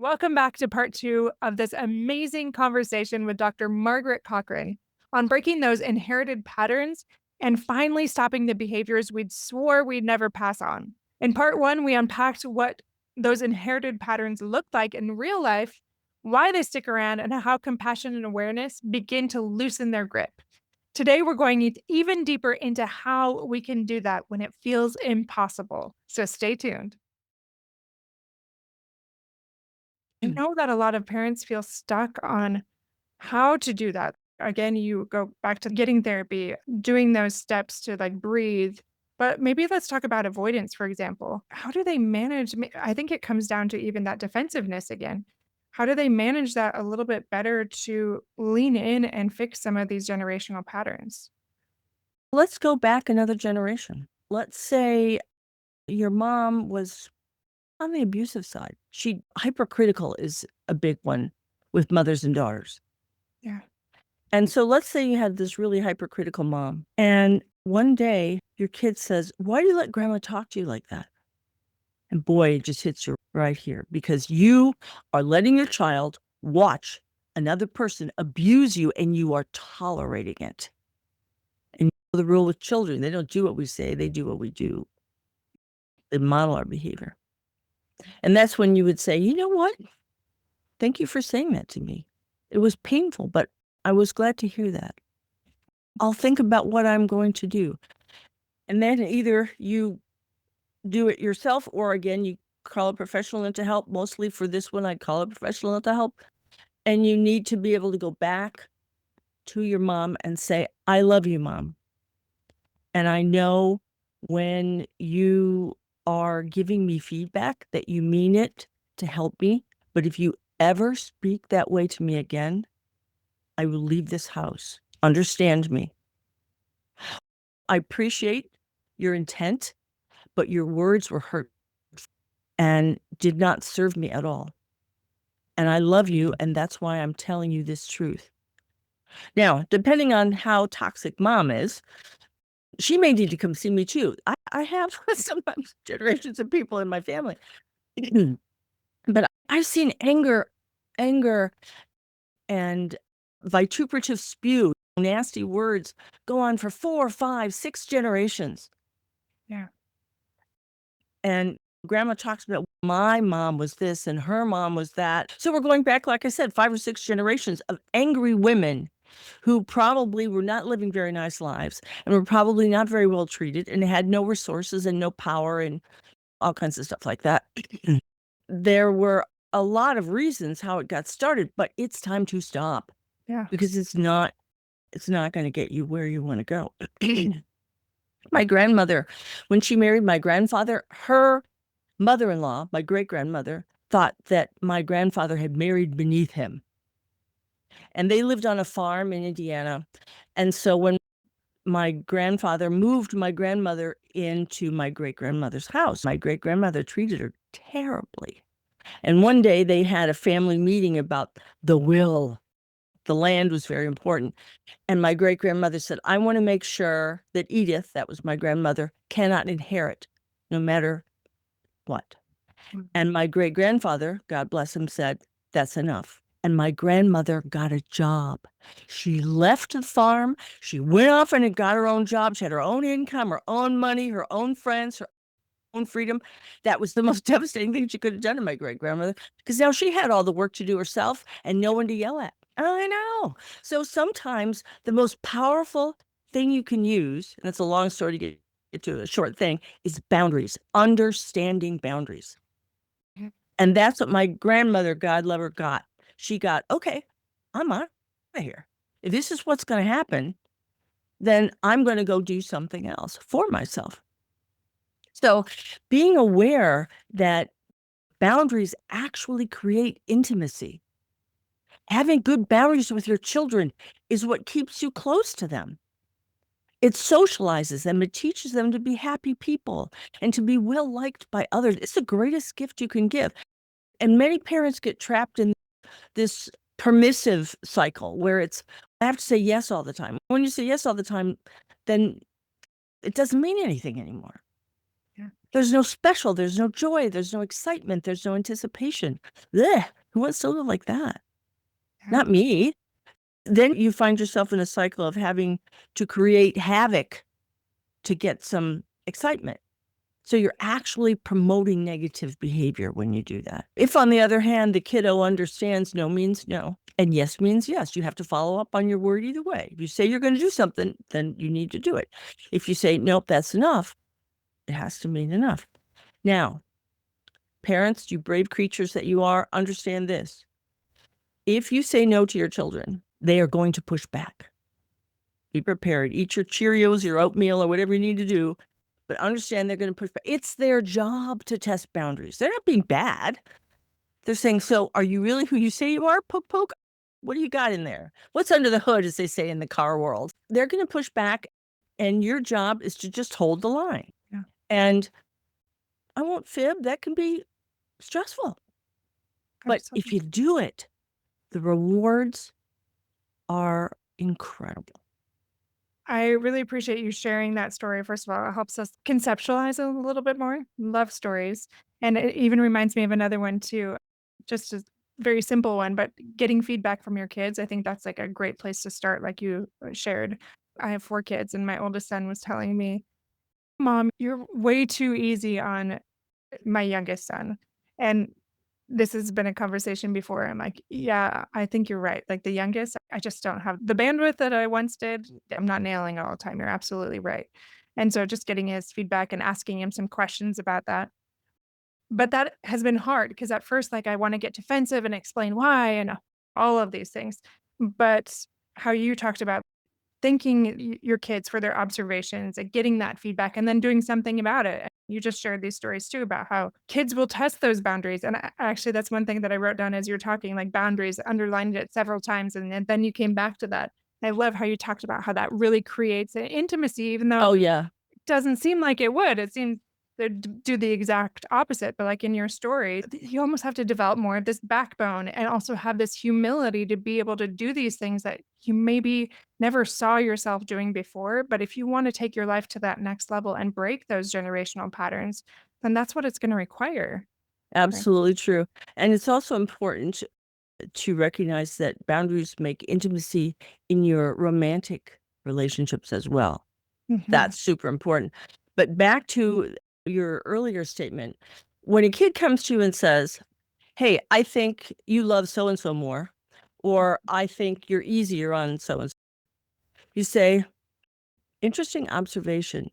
Welcome back to part 2 of this amazing conversation with Dr. Margaret Cochran on breaking those inherited patterns and finally stopping the behaviors we'd swore we'd never pass on. In part 1, we unpacked what those inherited patterns look like in real life, why they stick around, and how compassion and awareness begin to loosen their grip. Today, we're going even deeper into how we can do that when it feels impossible. So stay tuned. I know that a lot of parents feel stuck on how to do that. Again, you go back to getting therapy, doing those steps to like breathe. But maybe let's talk about avoidance, for example. How do they manage? I think it comes down to even that defensiveness again. How do they manage that a little bit better to lean in and fix some of these generational patterns? Let's go back another generation. Let's say your mom was on the abusive side. She hypercritical is a big one with mothers and daughters. Yeah. And so let's say you had this really hypercritical mom, and one day your kid says, "Why do you let grandma talk to you like that?" And boy, it just hits you right here because you are letting your child watch another person abuse you and you are tolerating it. And you know the rule with children, they don't do what we say, they do what we do. They model our behavior. And that's when you would say, "You know what? Thank you for saying that to me. It was painful, but I was glad to hear that. I'll think about what I'm going to do." And then either you do it yourself or again, you call a professional in to help. Mostly for this one, I'd call a professional in to help. And you need to be able to go back to your mom and say, "I love you, Mom. And I know when you are giving me feedback that you mean it to help me. But if you ever speak that way to me again, I will leave this house. Understand me. I appreciate your intent, but your words were hurt and did not serve me at all. And I love you, and that's why I'm telling you this truth." Now, depending on how toxic mom is, she may need to come see me too. I have sometimes generations of people in my family. But I've seen anger and vituperative spew, nasty words go on for 4, 5, 6 generations. Yeah. And grandma talks about my mom was this and her mom was that. So we're going back, like I said, 5 or 6 generations of angry women who probably were not living very nice lives and were probably not very well treated and had no resources and no power and all kinds of stuff like that. There were a lot of reasons how it got started, but it's time to stop Yeah. because it's not going to get you where you want to go. My grandmother, when she married my grandfather, her mother-in-law, my great-grandmother, thought that my grandfather had married beneath him. And they lived on a farm in Indiana. And so when my grandfather moved my grandmother into my great-grandmother's house, my great-grandmother treated her terribly. And one day they had a family meeting about the will. The land was very important. And my great-grandmother said, "I want to make sure that Edith," that was my grandmother, "cannot inherit no matter what." And my great-grandfather, God bless him, said, "That's enough." And my grandmother got a job. She left the farm. She went off and got her own job. She had her own income, her own money, her own friends, her own freedom. That was the most devastating thing she could have done to my great-grandmother because now she had all the work to do herself and no one to yell at. I know. So sometimes the most powerful thing you can use, and it's a long story to get to a short thing, is boundaries, understanding boundaries. Mhm. And that's what my grandmother, God love her, got. She got, "Okay, I'm out of here. If this is what's going to happen, then I'm going to go do something else for myself." So being aware that boundaries actually create intimacy. Having good boundaries with your children is what keeps you close to them. It socializes them. It teaches them to be happy people and to be well liked by others. It's the greatest gift you can give. And many parents get trapped in this permissive cycle where it's, I have to say yes all the time. When you say yes all the time, then it doesn't mean anything anymore. Yeah. There's no special, there's no joy, there's no excitement, there's no anticipation. Blech. Who wants to live like that? Yeah. Not me. Then you find yourself in a cycle of having to create havoc to get some excitement. So you're actually promoting negative behavior when you do that. If, on the other hand, the kiddo understands no means no and yes means yes, you have to follow up on your word either way. If you say you're going to do something, then you need to do it. If you say, nope, that's enough, it has to mean enough. Now, parents, you brave creatures that you are, understand this. If you say no to your children, they are going to push back. Be prepared. Eat your Cheerios, your oatmeal, or whatever you need to do, but understand they're going to push back. It's their job to test boundaries. They're not being bad. They're saying, so are you really who you say you are? Poke, poke. What do you got in there? What's under the hood, as they say in the car world? They're going to push back, and your job is to just hold the line. Yeah. And I won't fib. That can be stressful. But if Absolutely. you do it, the rewards are incredible. I really appreciate you sharing that story. First of all, it helps us conceptualize a little bit more. Love stories. And it even reminds me of another one too. Just a very simple one, but getting feedback from your kids. I think that's like a great place to start, like you shared. I have 4 kids, and my oldest son was telling me, Mom, you're way too easy on my youngest son. And this has been a conversation before. I'm like, yeah, I think you're right. Like the youngest, I just don't have the bandwidth that I once did. I'm not nailing it all the time. You're absolutely right. And so just getting his feedback and asking him some questions about that. But that has been hard because at first, like, I want to get defensive and explain why and all of these things. But how you talked about thanking your kids for their observations and getting that feedback and then doing something about it. You just shared these stories too about how kids will test those boundaries. And actually, that's one thing that I wrote down as you were talking, like boundaries, underlined it several times. And then you came back to that. I love how you talked about how that really creates an intimacy, even though Oh, yeah. doesn't seem like it would. It seems to do the exact opposite, but, like, in your story, you almost have to develop more of this backbone and also have this humility to be able to do these things that you maybe never saw yourself doing before, but if you wanna take your life to that next level and break those generational patterns, then that's what it's gonna require. Right. Absolutely true. And it's also important to recognize that boundaries make intimacy in your romantic relationships as well. Mhm. That's super important. But back to your earlier statement, when a kid comes to you and says, "Hey, I think you love so and so more," or "I think you're easier on so and so," you say, "Interesting observation.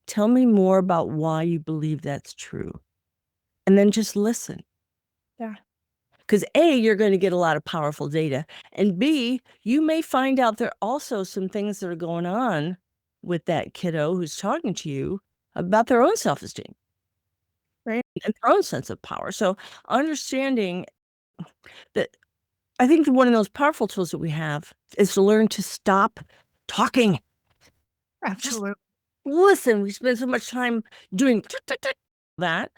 Tell me more about why you believe that's true." And then just listen. Yeah, Because A, you're going to get a lot of powerful data. And B, you may find out there are also some things that are going on with that kiddo who's talking to you about their own self esteem right? and their own sense of power. So, understanding that, I think one of those powerful tools that we have is to learn to stop talking. Just Absolutely. listen. We spend so much time doing that.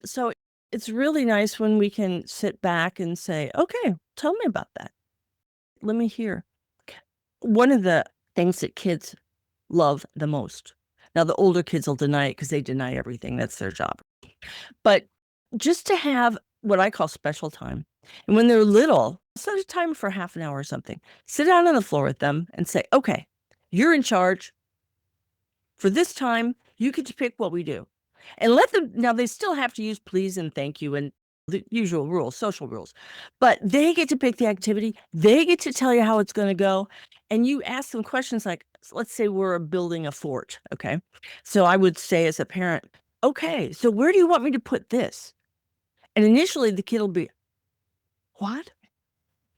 So, it's really nice when we can sit back and say, okay, tell me about that. Let me hear. One of the things that kids love the most, now the older kids will deny it because they deny everything, that's their job. But just to have what I call special time, and when they're little, set a time for half an hour or something. Sit down on the floor with them and say, "Okay, you're in charge. For this time, you get to pick what we do." And let them, now they still have to use please and thank you and the usual rules, social rules, but they get to pick the activity. They get to tell you how it's going to go. And you ask them questions like, let's say we're building a fort. Okay. So I would say as a parent, okay, so where do you want me to put this? And initially the kid will be, what?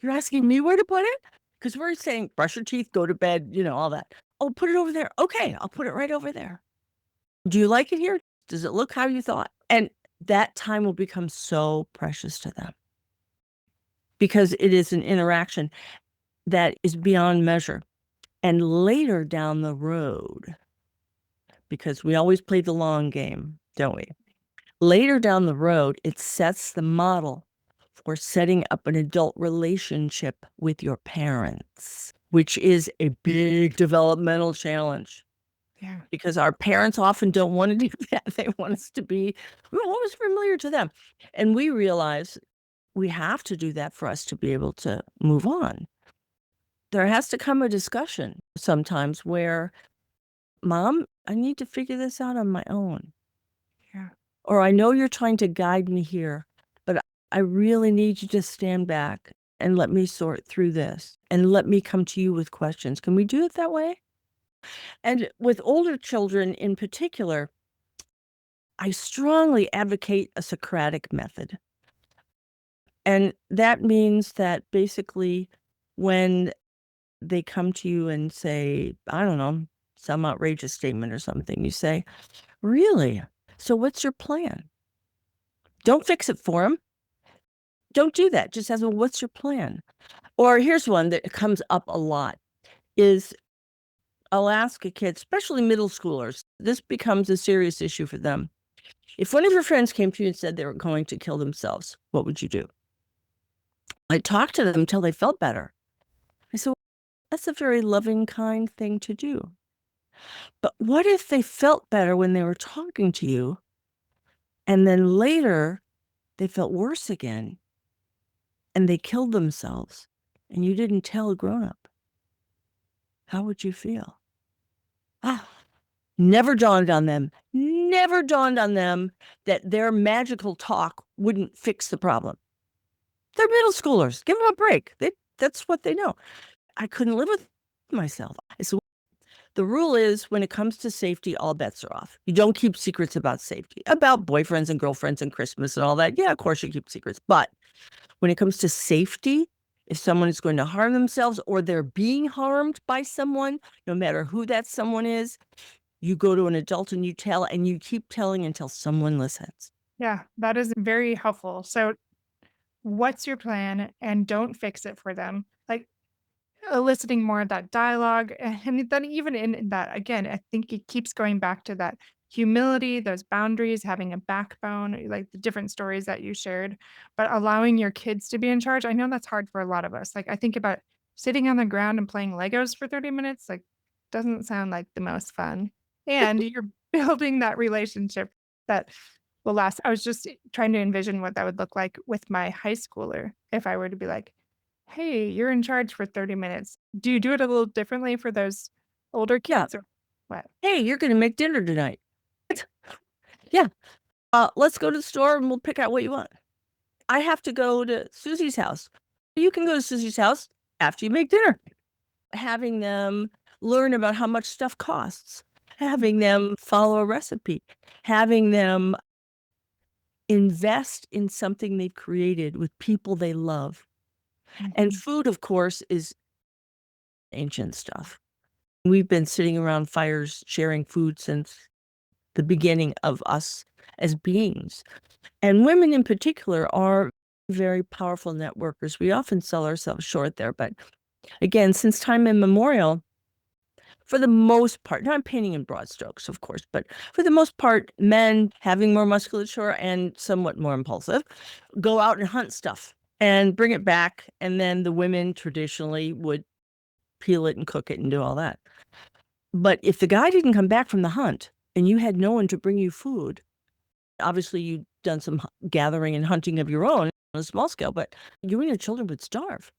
You're asking me where to put it? Because we're saying brush your teeth, go to bed, all that. Oh, put it over there. Okay. I'll put it right over there. Do you like it here? Does it look how you thought? And that time will become so precious to them because it is an interaction that is beyond measure. And later down the road, because we always play the long game, don't we? Later down the road, it sets the model for setting up an adult relationship with your parents, which is a big developmental challenge. Yeah. Because our parents often don't wanna do that. They want us to be, we want us familiar to them. And we realize we have to do that for us to be able to move on. There has to come a discussion sometimes where, Mom, I need to figure this out on my own. Yeah. Or I know you're trying to guide me here, but I really need you to stand back and let me sort through this and let me come to you with questions. Can we do it that way? And with older children in particular, I strongly advocate a Socratic method. And that means that basically when they come to you and say, I don't know, some outrageous statement or something, you say, really? So what's your plan? Don't fix it for them. Don't do that. Just ask, well, what's your plan? Or here's one that comes up a lot is I'll ask a kid, especially middle schoolers, this becomes a serious issue for them. If one of your friends came to you and said they were going to kill themselves, what would you do? I talked to them until they felt better. I said, well, that's a very loving, kind thing to do. But what if they felt better when they were talking to you and then later they felt worse again and they killed themselves and you didn't tell a grown up? How would you feel? Ah, never dawned on them that their magical talk wouldn't fix the problem. They're middle schoolers. Give them a break. That's what they know. I couldn't live with myself. So the rule is when it comes to safety, all bets are off. You don't keep secrets about safety, about boyfriends and girlfriends and Christmas and all that. Yeah, of course you keep secrets. But when it comes to safety, if someone is going to harm themselves or they're being harmed by someone, no matter who that someone is, you go to an adult and you tell, and you keep telling until someone listens. Yeah, that is very helpful. So, what's your plan and don't fix it for them? Like eliciting more of that dialogue. And then even in that, again, I think it keeps going back to that humility, those boundaries, having a backbone, like the different stories that you shared, but allowing your kids to be in charge. I know that's hard for a lot of us. Like I think about sitting on the ground and playing Legos for 30 minutes, like doesn't sound like the most fun. And you're building that relationship that will last. I was just trying to envision what that would look like with my high schooler if I were to be like, "Hey, you're in charge for 30 minutes." Do you do it a little differently for those older Yeah. kids or what? Hey, you're going to make dinner tonight. Yeah. Let's go to the store and we'll pick out what you want. I have to go to Susie's house. You can go to Susie's house after you make dinner. Having them learn about how much stuff costs, having them follow a recipe, having them invest in something they've created with people they love. And Mhm. food, of course, is ancient stuff. We've been sitting around fires sharing food since the beginning of us as beings. And women in particular are very powerful networkers. We often sell ourselves short there, but again, since time immemorial, for the most part, not painting in broad strokes, of course, but for the most part, men having more musculature and somewhat more impulsive go out and hunt stuff and bring it back. And then the women traditionally would peel it and cook it and do all that. But if the guy didn't come back from the hunt and you had no one to bring you food, obviously you'd done some gathering and hunting of your own on a small scale, but you and your children would starve.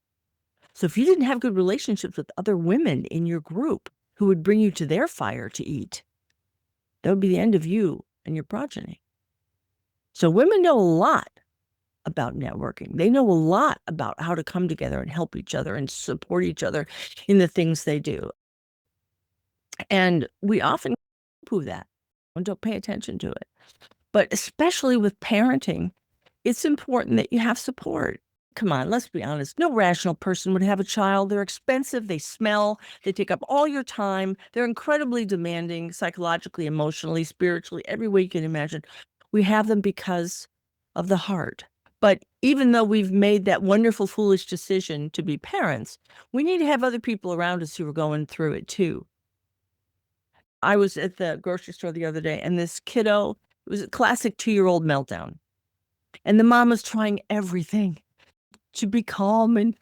So if you didn't have good relationships with other women in your group who would bring you to their fire to eat, that would be the end of you and your progeny. So women know a lot about networking. They know a lot about how to come together and help each other and support each other in the things they do. And we often poo that and don't pay attention to it. But especially with parenting, it's important that you have support. Come on, let's be honest. No rational person would have a child. They're expensive, they smell, they take up all your time. They're incredibly demanding psychologically, emotionally, spiritually, every way you can imagine. We have them because of the heart. But even though we've made that wonderful, foolish decision to be parents, we need to have other people around us who are going through it too. I was at the grocery store the other day and this kiddo, it was a classic 2-year-old meltdown. And the mom was trying everything to be calm, and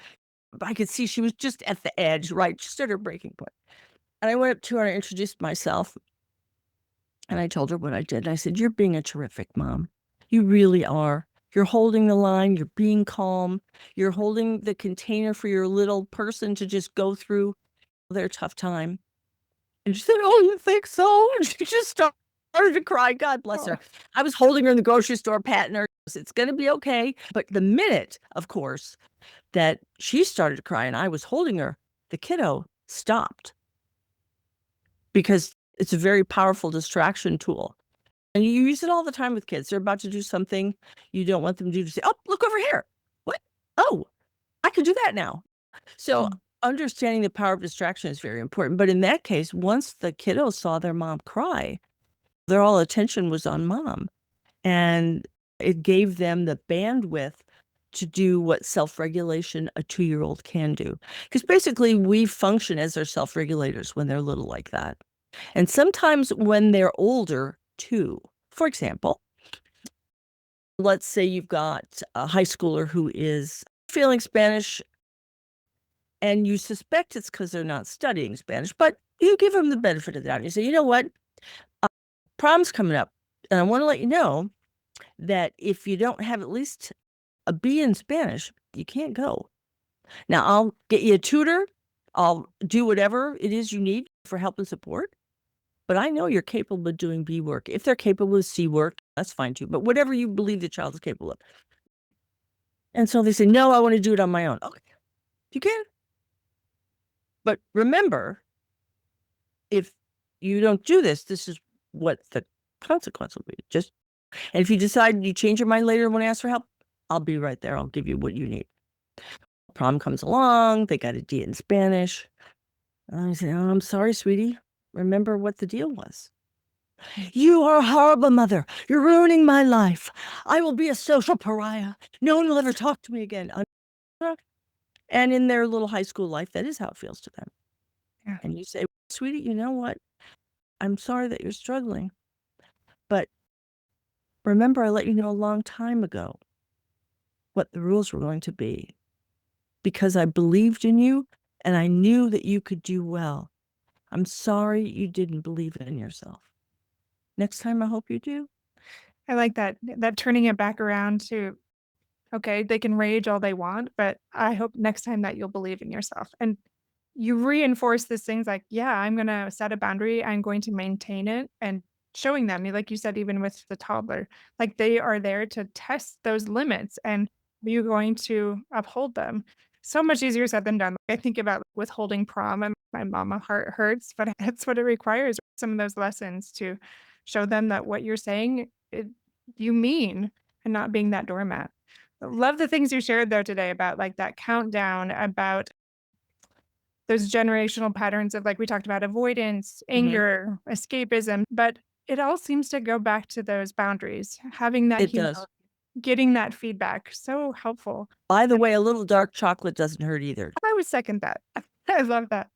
I could see she was just at the edge, right, just at her breaking point. And I went up to her and I introduced myself, and I told her what I did. I said, "You're being a terrific mom. You really are. You're holding the line, you're being calm, you're holding the container for your little person to just go through their tough time. And she said, "Oh, you think so?" And she just started to cry. God bless her. I was holding her in the grocery store, patting her. It's going to be okay. But the minute, of course, that she started to cry and I was holding her, the kiddo stopped, because it's a very powerful distraction tool. And you use it all the time with kids. They're about to do something you don't want them to do. To say, "Oh, look over here. What? Oh, I can do that now." So understanding the power of distraction is very important. But in that case, once the kiddos saw their mom cry, their all attention was on mom. And it gave them the bandwidth to do what self-regulation a 2-year-old can do. Because basically we function as their self-regulators when they're little like that. And sometimes when they're older too. For example, let's say you've got a high schooler who is failing Spanish and you suspect it's because they're not studying Spanish, but you give them the benefit of the doubt. You say, "You know what? Prom's coming up, and I want to let you know that if you don't have at least a B in Spanish, you can't go. Now, I'll get you a tutor. I'll do whatever it is you need for help and support. But I know you're capable of doing B work. If they're capable of C work, that's fine too. But whatever you believe the child is capable of." And so they say, "No, I want to do it on my own." Okay, you can. But remember, if you don't do this, this is what the consequence will be. And if you decide you change your mind later and want to ask for help, I'll be right there. I'll give you what you need. Prom comes along. They got a D in Spanish. And I say, "Oh, I'm sorry, sweetie. Remember what the deal was. You are a horrible mother. You're ruining my life. I will be a social pariah. No one will ever talk to me again." And in their little high school life, that is how it feels to them. Yeah. And you say, "Sweetie, you know what? I'm sorry that you're struggling. But remember, I let you know a long time ago what the rules were going to be, because I believed in you and I knew that you could do well. I'm sorry you didn't believe in yourself. Next time, I hope you do." I like that turning it back around to, okay, they can rage all they want, but I hope next time that you'll believe in yourself. And you reinforce these things like, yeah, I'm going to set a boundary. I'm going to maintain it, and showing them, like you said, even with the toddler, like they are there to test those limits, and you're going to uphold them. So much easier said than done. I think about withholding prom and my mama heart hurts, but that's what it requires. Some of those lessons to show them that what you're saying, you mean, and not being that doormat. Love the things you shared though today about like that countdown, about those generational patterns of like we talked about avoidance, anger, escapism, but it all seems to go back to those boundaries, having that It does. humility, getting that feedback. So helpful. By the way, a little dark chocolate doesn't hurt either. I would second that. I love that.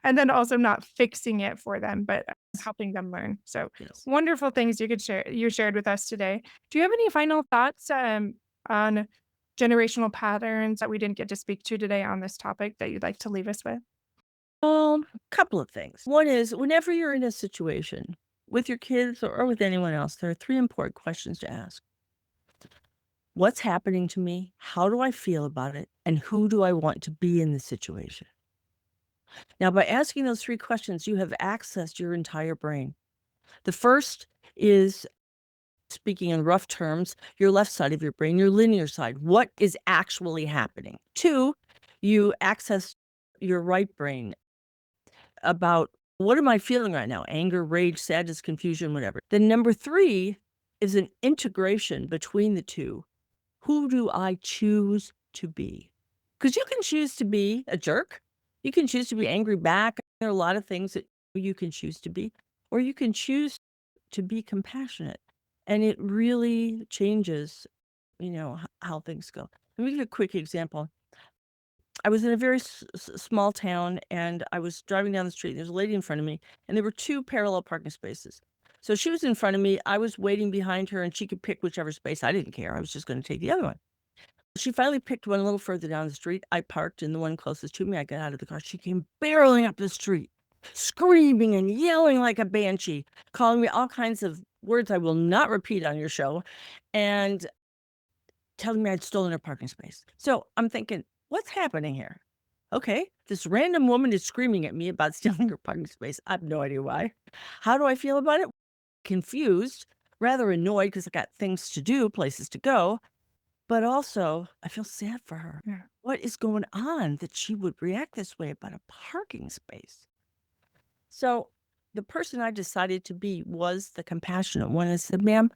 And then also not fixing it for them, but helping them learn. So Yes. wonderful things you shared with us today. Do you have any final thoughts on generational patterns that we didn't get to speak to today on this topic that you'd like to leave us with? Couple of things. One is, whenever you're in a situation with your kids or with anyone else, there are 3 important questions to ask. What's happening to me? How do I feel about it? And who do I want to be in the situation? Now, by asking those 3 questions, you have accessed your entire brain. The first is, speaking in rough terms, your left side of your brain, your linear side. What is actually happening? 2, you access your right brain, about what am I feeling right now? Anger, rage, sadness, confusion, whatever. Then number 3 is an integration between the two. Who do I choose to be? Because you can choose to be a jerk. You can choose to be angry back. There are a lot of things that you can choose to be, or you can choose to be compassionate. And it really changes, how things go. Let me give you a quick example. I was in a very small town, and I was driving down the street. There's a lady in front of me, and there were 2 parallel parking spaces. So she was in front of me. I was waiting behind her, and she could pick whichever space. I didn't care. I was just going to take the other one. She finally picked one a little further down the street. I parked in the one closest to me. I got out of the car. She came barreling up the street, screaming and yelling like a banshee, calling me all kinds of words I will not repeat on your show. And telling me I'd stolen her parking space. So I'm thinking, what's happening here? Okay, this random woman is screaming at me about stealing her parking space. I have no idea why. How do I feel about it? Confused, rather annoyed because I got things to do, places to go, but also I feel sad for her. Yeah. What is going on that she would react this way about a parking space? So the person I decided to be was the compassionate one. I said, ma'am,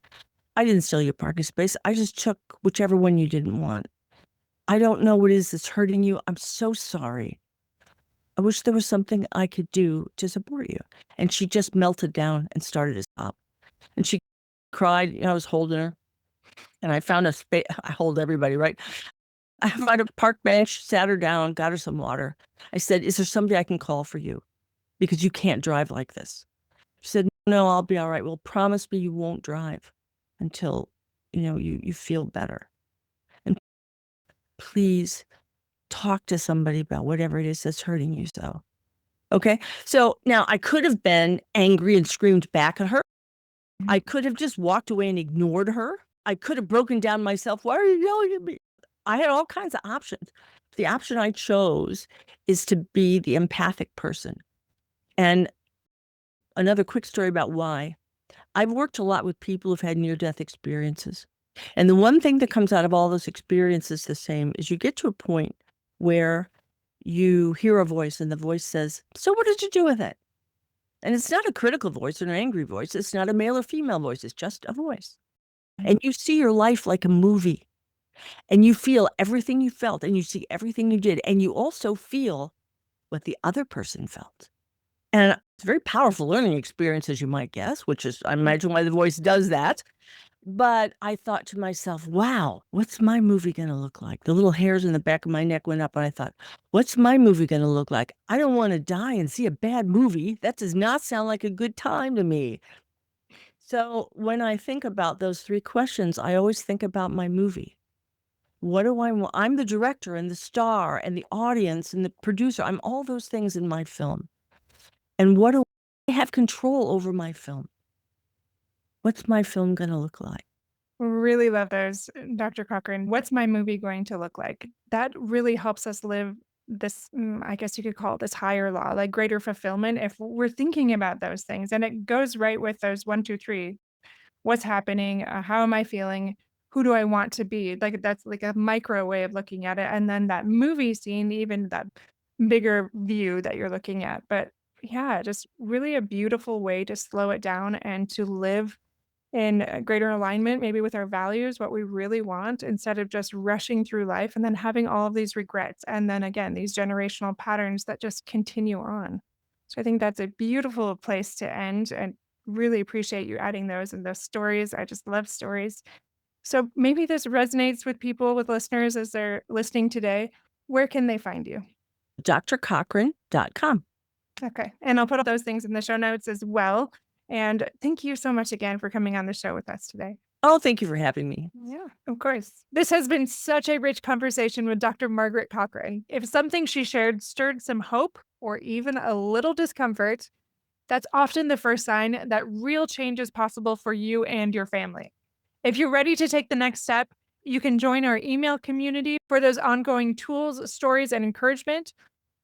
I didn't steal your parking space. I just took whichever one you didn't want. I don't know what it is that's hurting you. I'm so sorry. I wish there was something I could do to support you. And she just melted down and started to sob. And she cried. I was holding her, and I found a space. I hold everybody, right? I found a park bench, sat her down, got her some water. I said, is there somebody I can call for you? Because you can't drive like this. She said, no, I'll be all right. Well, promise me you won't drive until, you feel better. And please talk to somebody about whatever it is that's hurting you. So, okay. So now I could have been angry and screamed back at her. I could have just walked away and ignored her. I could have broken down myself. Why are you yelling at me? I had all kinds of options. The option I chose is to be the empathic person. And another quick story about why. I've worked a lot with people who've had near-death experiences. And the one thing that comes out of all those experiences the same is you get to a point where you hear a voice and the voice says, so what did you do with it? And it's not a critical voice or an angry voice. It's not a male or female voice. It's just a voice. And you see your life like a movie, and you feel everything you felt, and you see everything you did, and you also feel what the other person felt. And it's a very powerful learning experience, as you might guess, which is, I imagine, why the voice does that. But I thought to myself, wow, what's my movie going to look like? The little hairs in the back of my neck went up, and I thought, what's my movie going to look like? I don't want to die and see a bad movie. That does not sound like a good time to me. So when I think about those three questions, I always think about my movie. What do I want? I'm the director and the star and the audience and the producer. I'm all those things in my film. And what do I have control over my film? What's my film going to look like? Really love those, Dr. Cochran. What's my movie going to look like? That really helps us live this, I guess you could call it this higher law, like greater fulfillment if we're thinking about those things. And it goes right with those one, two, three. What's happening? How am I feeling? Who do I want to be? Like that's like a micro way of looking at it. And then that movie scene, even that bigger view that you're looking at. But yeah, just really a beautiful way to slow it down and to live in a greater alignment, maybe with our values, what we really want, instead of just rushing through life and then having all of these regrets. And then again, these generational patterns that just continue on. So I think that's a beautiful place to end and really appreciate you adding those and those stories. I just love stories. So maybe this resonates with people, with listeners as they're listening today. Where can they find you? drcochran.com. Okay. And I'll put all those things in the show notes as well. And thank you so much again for coming on the show with us today. Oh, thank you for having me. Yeah, of course. This has been such a rich conversation with Dr. Margaret Cochran. If something she shared stirred some hope or even a little discomfort, that's often the first sign that real change is possible for you and your family. If you're ready to take the next step, you can join our email community for those ongoing tools, stories, and encouragement,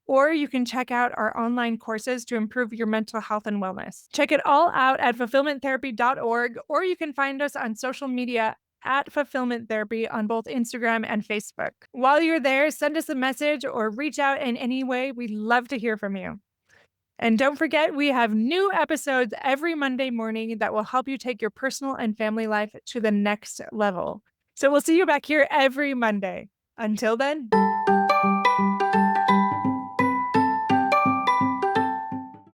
or you can check out our online courses to improve your mental health and wellness. Check it all out at fulfillmenttherapy.org, or you can find us on social media at Fulfillment Therapy on both Instagram and Facebook. While you're there, send us a message or reach out in any way. We'd love to hear from you. And don't forget, we have new episodes every Monday morning that will help you take your personal and family life to the next level. So we'll see you back here every Monday. Until then.